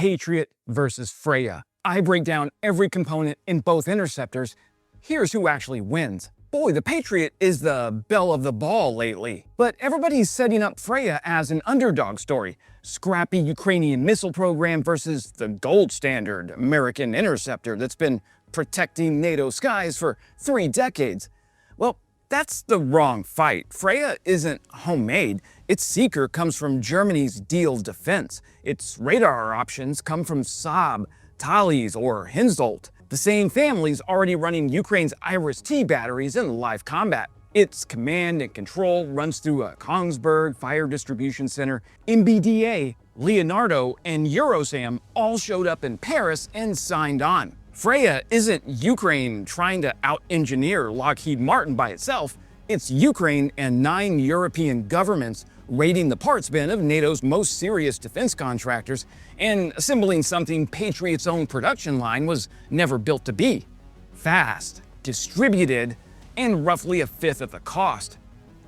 Patriot versus Freya. I break down every component in both interceptors. Here's who actually wins. Boy, the Patriot is the belle of the ball lately. But everybody's setting up Freya as an underdog story. Scrappy Ukrainian missile program versus the gold standard American Interceptor that's been protecting NATO skies for 3 decades. Well, that's the wrong fight. Freya isn't homemade. Its seeker comes from Germany's Diehl defense. Its radar options come from Saab, Thales, or Hensoldt. The same family's already running Ukraine's Iris-T batteries in live combat. Its command and control runs through a Kongsberg fire distribution center. MBDA, Leonardo, and Eurosam all showed up in Paris and signed on. Freya isn't Ukraine trying to out-engineer Lockheed Martin by itself. It's Ukraine and 9 European governments raiding the parts bin of NATO's most serious defense contractors and assembling something Patriot's own production line was never built to be. Fast, distributed, and roughly a fifth of the cost.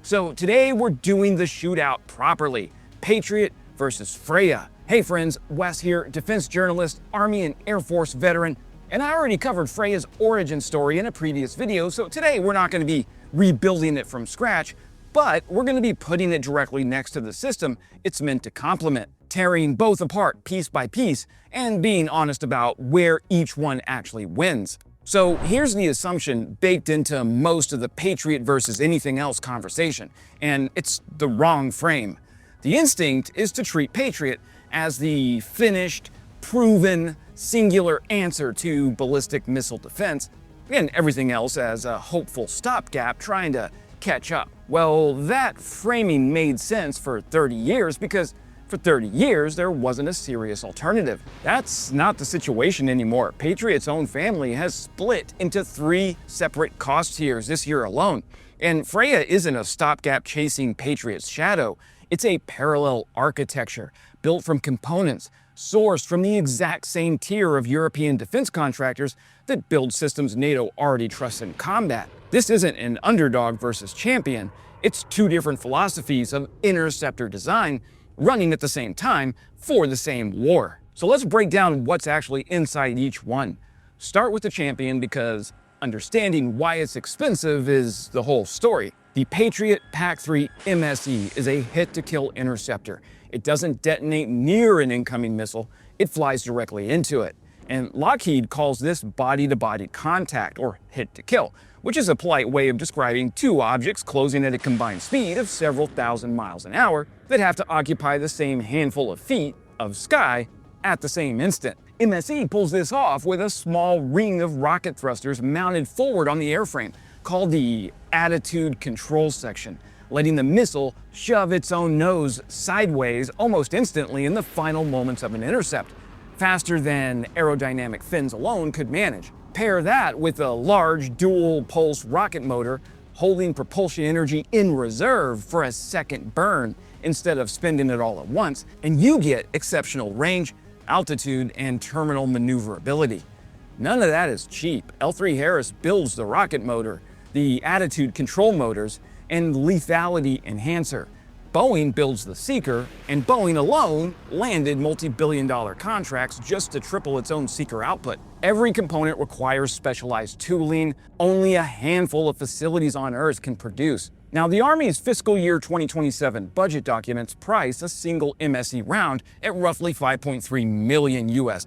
So today we're doing the shootout properly. Patriot versus Freya. Hey friends, Wes here, defense journalist, Army and Air Force veteran, and I already covered Freya's origin story in a previous video, so today we're not going to be rebuilding it from scratch, but we're going to be putting it directly next to the system it's meant to complement, tearing both apart piece by piece, and being honest about where each one actually wins. So here's the assumption baked into most of the Patriot versus anything else conversation, and it's the wrong frame. The instinct is to treat Patriot as the finished, proven, singular answer to ballistic missile defense, and everything else as a hopeful stopgap trying to catch up. Well, that framing made sense for 30 years because for 30 years there wasn't a serious alternative. That's not the situation anymore. Patriot's own family has split into 3 separate cost tiers this year alone. And Freya isn't a stopgap chasing Patriot's shadow. It's a parallel architecture built from components sourced from the exact same tier of European defense contractors that build systems NATO already trusts in combat. This isn't an underdog versus champion. It's 2 different philosophies of interceptor design running at the same time for the same war. So let's break down what's actually inside each one. Start with the champion because understanding why it's expensive is the whole story. The Patriot PAC-3 MSE is a hit-to-kill interceptor. It doesn't detonate near an incoming missile, it flies directly into it. And Lockheed calls this body-to-body contact, or hit-to-kill, which is a polite way of describing 2 objects closing at a combined speed of several thousand miles an hour that have to occupy the same handful of feet of sky at the same instant. MSE pulls this off with a small ring of rocket thrusters mounted forward on the airframe, called the attitude control section, letting the missile shove its own nose sideways almost instantly in the final moments of an intercept, faster than aerodynamic fins alone could manage. Pair that with a large dual-pulse rocket motor holding propulsion energy in reserve for a second burn instead of spending it all at once, and you get exceptional range, altitude, and terminal maneuverability. None of that is cheap. L3 Harris builds the rocket motor, the attitude control motors, and lethality enhancer. Boeing builds the seeker, and Boeing alone landed multi-billion-dollar contracts just to triple its own seeker output. Every component requires specialized tooling only a handful of facilities on Earth can produce. Now, the Army's fiscal year 2027 budget documents price a single MSE round at roughly $5.3 million US.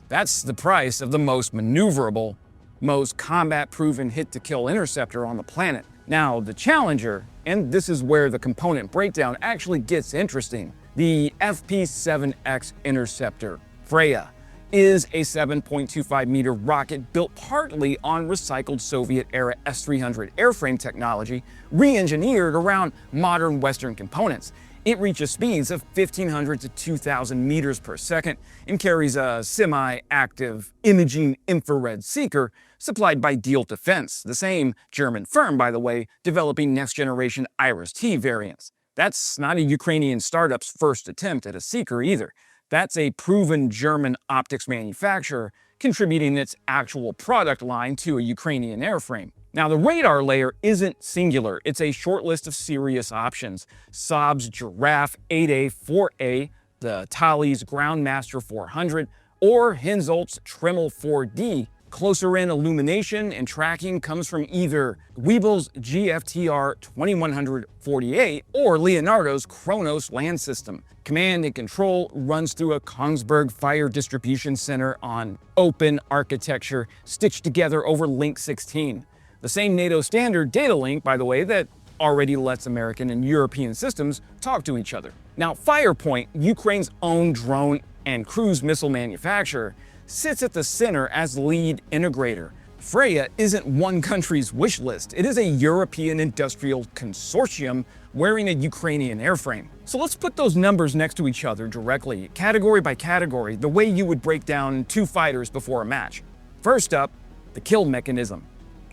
That's the price of the most maneuverable, most combat-proven hit-to-kill interceptor on the planet. Now, the challenger, and this is where the component breakdown actually gets interesting, the FP-7X Interceptor, Freya, is a 7.25-meter rocket built partly on recycled Soviet-era S-300 airframe technology, re-engineered around modern Western components. It reaches speeds of 1,500 to 2,000 meters per second and carries a semi-active imaging infrared seeker supplied by Diehl Defense, the same German firm, by the way, developing next-generation Iris-T variants. That's not a Ukrainian startup's first attempt at a seeker either. That's a proven German optics manufacturer contributing its actual product line to a Ukrainian airframe. Now, the radar layer isn't singular. It's a short list of serious options. Saab's Giraffe 8A, 4A, the Thales Groundmaster 400 or Hensoldt's Tremel 4D. Closer-in illumination and tracking comes from either Weeble's GFTR 2148 or Leonardo's Kronos land system. Command and control runs through a Kongsberg fire distribution center on open architecture stitched together over Link 16. The same NATO standard data link, by the way, that already lets American and European systems talk to each other. Now, Firepoint, Ukraine's own drone and cruise missile manufacturer, sits at the center as lead integrator. Freya isn't one country's wish list. It is a European industrial consortium wearing a Ukrainian airframe. So let's put those numbers next to each other directly, category by category, the way you would break down two fighters before a match. First up, the kill mechanism.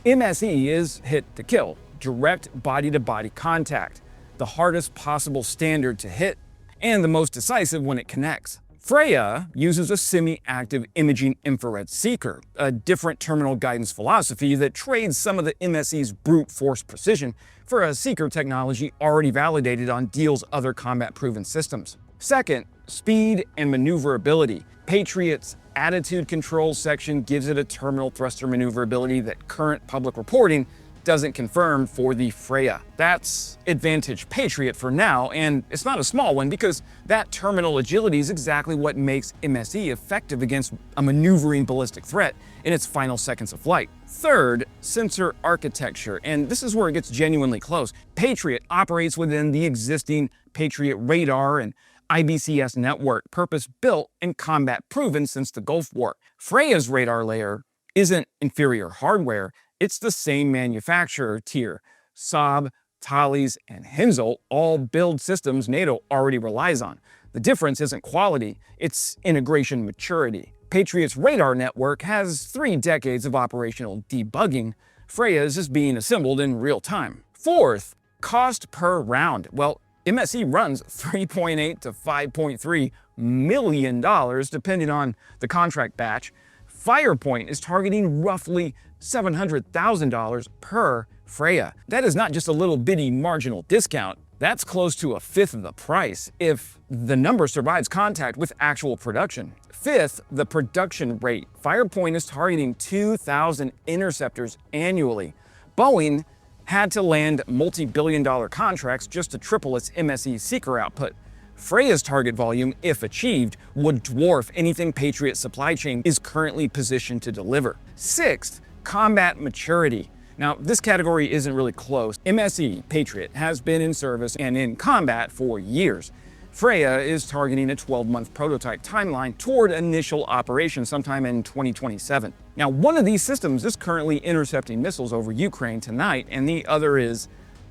MSE is hit to kill, direct body-to-body contact, the hardest possible standard to hit, and the most decisive when it connects. Freya uses a semi-active imaging infrared seeker, a different terminal guidance philosophy that trades some of the MSE's brute force precision for a seeker technology already validated on Diehl's other combat-proven systems. Second, speed and maneuverability. Patriot's attitude control section gives it a terminal thruster maneuverability that current public reporting doesn't confirm for the Freya. That's advantage Patriot for now, and it's not a small one because that terminal agility is exactly what makes MSE effective against a maneuvering ballistic threat in its final seconds of flight. Third, sensor architecture, and this is where it gets genuinely close. Patriot operates within the existing Patriot radar and IBCS network, purpose-built and combat-proven since the Gulf War. Freya's radar layer isn't inferior hardware, it's the same manufacturer tier. Saab, Thales, and Hensoldt all build systems NATO already relies on. The difference isn't quality, it's integration maturity. Patriot's radar network has 3 decades of operational debugging. Freya's is being assembled in real time. Fourth, cost per round. Well, MSE runs $3.8 to $5.3 million depending on the contract batch. Firepoint is targeting roughly $700,000 per Freya. That is not just a little bitty marginal discount. That's close to a fifth of the price if the number survives contact with actual production. Fifth, the production rate. Firepoint is targeting 2,000 interceptors annually. Boeing had to land multi-billion-dollar contracts just to triple its MSE seeker output. Freya's target volume, if achieved, would dwarf anything Patriot's supply chain is currently positioned to deliver. Sixth, combat maturity. Now, this category isn't really close. MSE, Patriot, has been in service and in combat for years. Freya is targeting a 12-month prototype timeline toward initial operation sometime in 2027. Now, one of these systems is currently intercepting missiles over Ukraine tonight, and the other is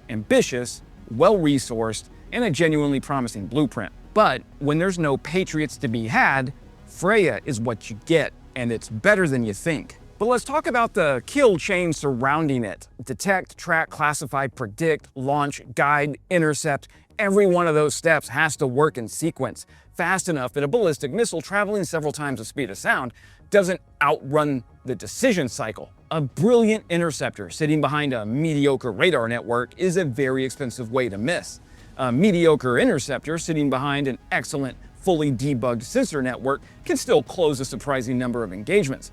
ambitious, well-resourced, and a genuinely promising blueprint. But when there's no Patriots to be had, Freya is what you get, and it's better than you think. But let's talk about the kill chain surrounding it. Detect, track, classify, predict, launch, guide, intercept. Every one of those steps has to work in sequence, fast enough that a ballistic missile traveling several times the speed of sound doesn't outrun the decision cycle. A brilliant interceptor sitting behind a mediocre radar network is a very expensive way to miss. A mediocre interceptor sitting behind an excellent, fully debugged sensor network can still close a surprising number of engagements.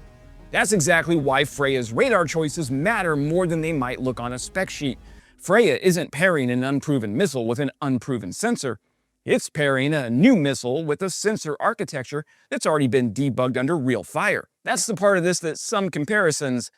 That's exactly why Freya's radar choices matter more than they might look on a spec sheet. Freya isn't pairing an unproven missile with an unproven sensor. It's pairing a new missile with a sensor architecture that's already been debugged under real fire. That's the part of this that some comparisons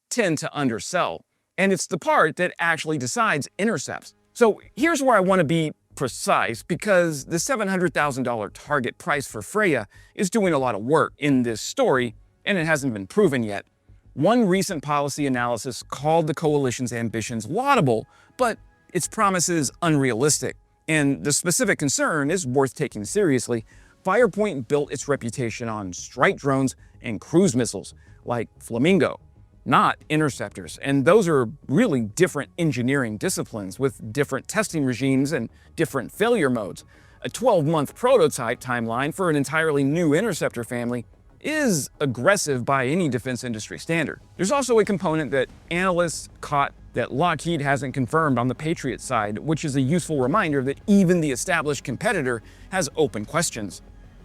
tend to undersell. And it's the part that actually decides intercepts. So here's where I want to be precise, because the $700,000 target price for Freya is doing a lot of work in this story, and it hasn't been proven yet. One recent policy analysis called the coalition's ambitions laudable, but its promises unrealistic. And the specific concern is worth taking seriously. Firepoint built its reputation on strike drones and cruise missiles, like Flamingo, not interceptors. And those are really different engineering disciplines with different testing regimes and different failure modes. A 12-month prototype timeline for an entirely new interceptor family is aggressive by any defense industry standard. There's also a component that analysts caught that Lockheed hasn't confirmed on the Patriot side, which is a useful reminder that even the established competitor has open questions.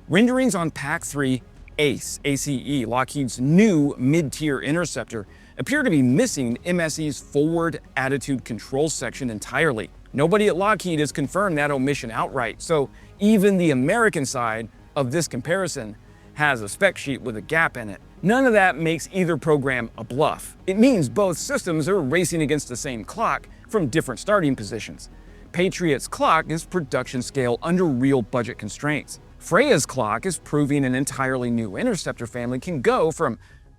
Renderings on PAC-3 ACE, Lockheed's new mid-tier interceptor, appear to be missing MSE's forward attitude control section entirely. Nobody at Lockheed has confirmed that omission outright, so even the American side of this comparison has a spec sheet with a gap in it. None of that makes either program a bluff. It means both systems are racing against the same clock from different starting positions. Patriot's clock is production scale under real budget constraints. Freya's clock is proving an entirely new interceptor family can go from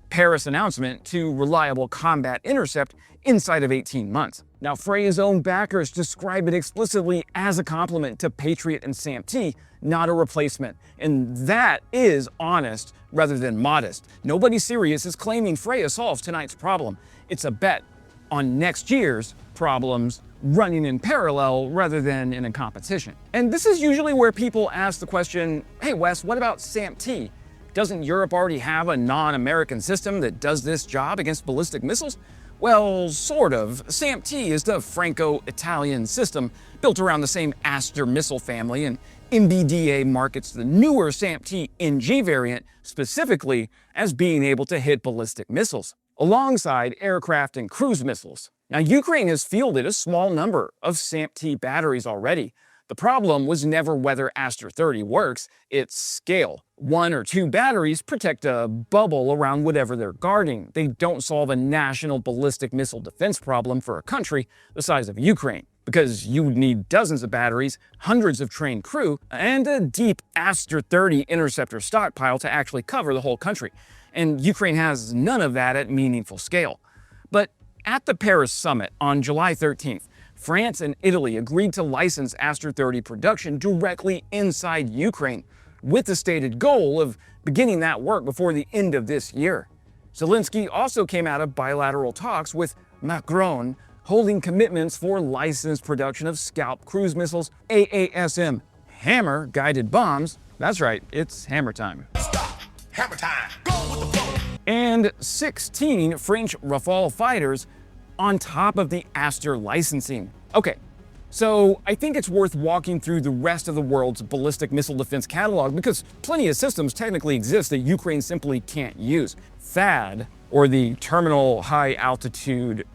Paris announcement to reliable combat intercept inside of 18 months. Now, Freya's own backers describe it explicitly as a complement to Patriot and SAMP, not a replacement. And that is honest rather than modest. Nobody serious is claiming Freya solves tonight's problem. It's a bet on next year's problems running in parallel rather than in a competition. And this is usually where people ask the question, hey Wes, what about SAMP? Doesn't Europe already have a non-American system that does this job against ballistic missiles? Well, sort of. SAMP is the Franco-Italian system built around the same Aster missile family, and MBDA markets the newer SAMP NG variant specifically as being able to hit ballistic missiles, alongside aircraft and cruise missiles. Now, Ukraine has fielded a small number of SAMP batteries already. The problem was never whether Aster 30 works, it's scale. 1 or 2 batteries protect a bubble around whatever they're guarding. They don't solve a national ballistic missile defense problem for a country the size of Ukraine, because you would need dozens of batteries, hundreds of trained crew, and a deep Aster 30 interceptor stockpile to actually cover the whole country. And Ukraine has none of that at meaningful scale. But at the Paris summit on July 13th, France and Italy agreed to license Aster 30 production directly inside Ukraine, with the stated goal of beginning that work before the end of this year. Zelensky also came out of bilateral talks with Macron, holding commitments for licensed production of Scalp cruise missiles, AASM Hammer guided bombs. That's right, it's hammer time. Stop! Hammer time! Go with the flow! And 16 French Rafale fighters on top of the Aster licensing. Okay, so I think it's worth walking through the rest of the world's ballistic missile defense catalog because plenty of systems technically exist that Ukraine simply can't use. THAAD, or the Terminal High Altitude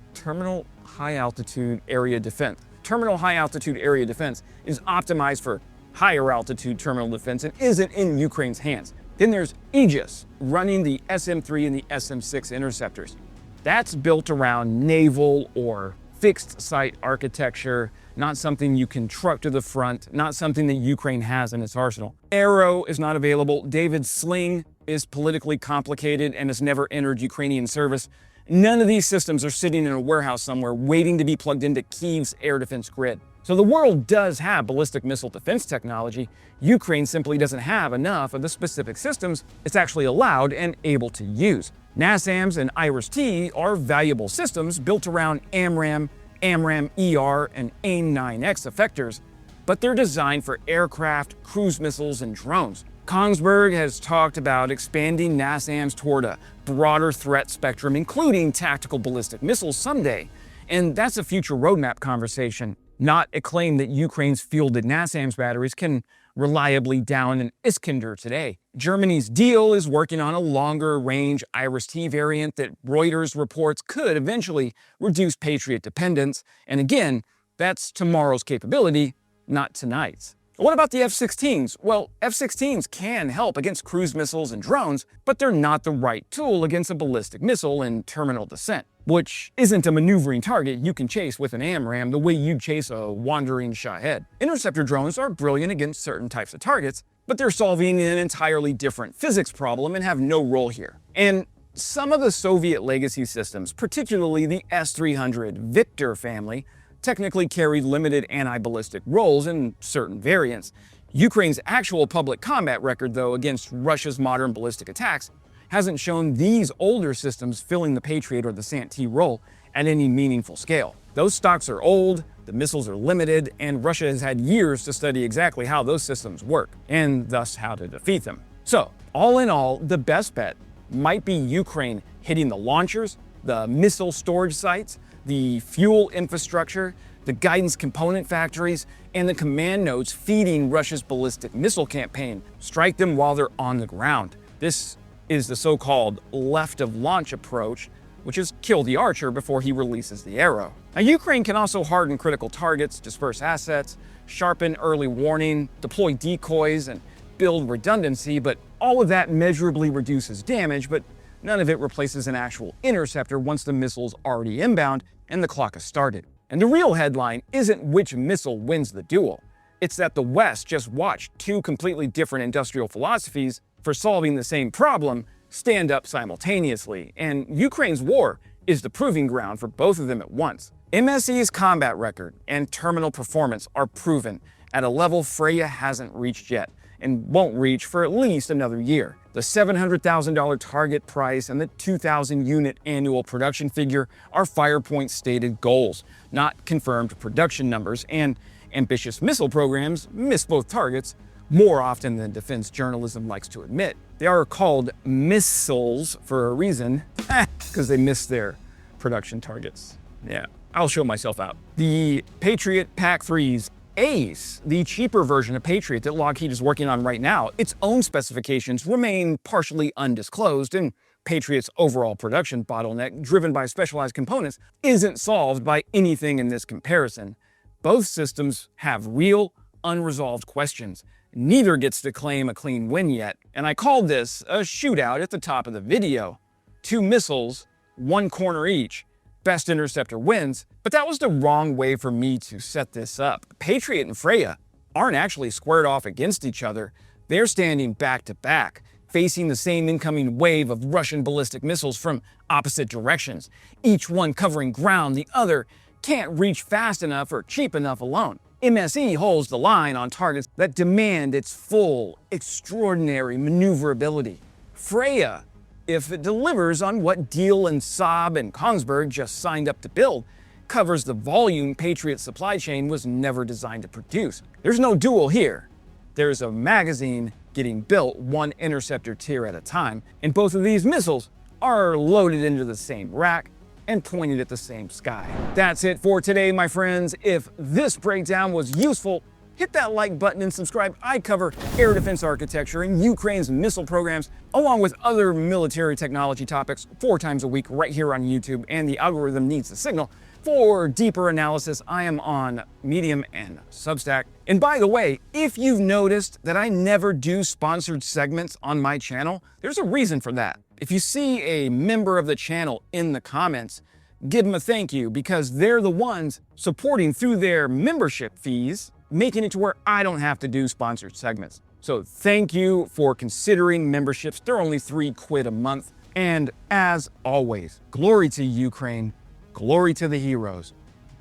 Area Defense. Terminal High Altitude Area Defense is optimized for higher altitude terminal defense and isn't in Ukraine's hands. Then there's Aegis, running the SM-3 and the SM-6 interceptors. That's built around naval or fixed site architecture, not something you can truck to the front, not something that Ukraine has in its arsenal. Arrow is not available. David's Sling is politically complicated and has never entered Ukrainian service. None of these systems are sitting in a warehouse somewhere waiting to be plugged into Kyiv's air defense grid. So the world does have ballistic missile defense technology. Ukraine simply doesn't have enough of the specific systems it's actually allowed and able to use. NASAMS and IRIS-T are valuable systems built around AMRAAM, AMRAAM-ER, and AIM-9X effectors, but they're designed for aircraft, cruise missiles, and drones. Kongsberg has talked about expanding NASAMS toward a broader threat spectrum, including tactical ballistic missiles someday, and that's a future roadmap conversation, not a claim that Ukraine's fielded NASAMS batteries can reliably down an Iskander today. Germany's Diehl is working on a longer-range IRIS-T variant that Reuters reports could eventually reduce Patriot dependence, and again, that's tomorrow's capability, not tonight's. What about the F-16s? Well, F-16s can help against cruise missiles and drones, but they're not the right tool against a ballistic missile in terminal descent, which isn't a maneuvering target you can chase with an AMRAAM the way you'd chase a wandering Shahed. Interceptor drones are brilliant against certain types of targets, but they're solving an entirely different physics problem and have no role here. And some of the Soviet legacy systems, particularly the S-300 Victor family, technically carried limited anti-ballistic roles in certain variants. Ukraine's actual public combat record, though, against Russia's modern ballistic attacks hasn't shown these older systems filling the Patriot or the SAMP role at any meaningful scale. Those stocks are old, the missiles are limited, and Russia has had years to study exactly how those systems work, and thus how to defeat them. So, all in all, the best bet might be Ukraine hitting the launchers, the missile storage sites, The fuel infrastructure, the guidance component factories, and the command nodes feeding Russia's ballistic missile campaign strike them while they're on the ground. This is the so-called left-of-launch approach, which is kill the archer before he releases the arrow. Now, Ukraine can also harden critical targets, disperse assets, sharpen early warning, deploy decoys, and build redundancy, but all of that measurably reduces damage, but none of it replaces an actual interceptor once the missile's already inbound and the clock has started. And the real headline isn't which missile wins the duel. It's that the West just watched two completely different industrial philosophies for solving the same problem stand up simultaneously, and Ukraine's war is the proving ground for both of them at once. MSE's combat record and terminal performance are proven at a level Freya hasn't reached yet, and won't reach for at least another year. The $700,000 target price and the 2,000 unit annual production figure are Firepoint's stated goals, not confirmed production numbers, and ambitious missile programs miss both targets more often than defense journalism likes to admit. They are called missiles for a reason, because they miss their production targets. Yeah, I'll show myself out. The Patriot PAC-3's Ace, the cheaper version of Patriot that Lockheed is working on right now, its own specifications remain partially undisclosed, and Patriot's overall production bottleneck, driven by specialized components, isn't solved by anything in this comparison. Both systems have real, unresolved questions. Neither gets to claim a clean win yet, and I called this a shootout at the top of the video. Two missiles, one corner each. Best interceptor wins, but that was the wrong way for me to set this up. Patriot and Freya aren't actually squared off against each other. They're standing back to back, facing the same incoming wave of Russian ballistic missiles from opposite directions, each one covering ground the other can't reach fast enough or cheap enough alone. MSE holds the line on targets that demand its full, extraordinary maneuverability. Freya, if it delivers on what Diehl and Saab and Kongsberg just signed up to build, covers the volume Patriot's supply chain was never designed to produce. There's no duel here. There's a magazine getting built one interceptor tier at a time, and both of these missiles are loaded into the same rack and pointed at the same sky. That's it for today, my friends. If this breakdown was useful, hit that like button and subscribe. I cover air defense architecture and Ukraine's missile programs, along with other military technology topics 4 times a week right here on YouTube, and the algorithm needs the signal. For deeper analysis, I am on Medium and Substack. And by the way, if you've noticed that I never do sponsored segments on my channel, there's a reason for that. If you see a member of the channel in the comments, give them a thank you, because they're the ones supporting through their membership fees, making it to where I don't have to do sponsored segments. So thank you for considering memberships. They're only £3 a month. And as always, glory to Ukraine, glory to the heroes.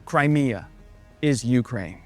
Crimea is Ukraine.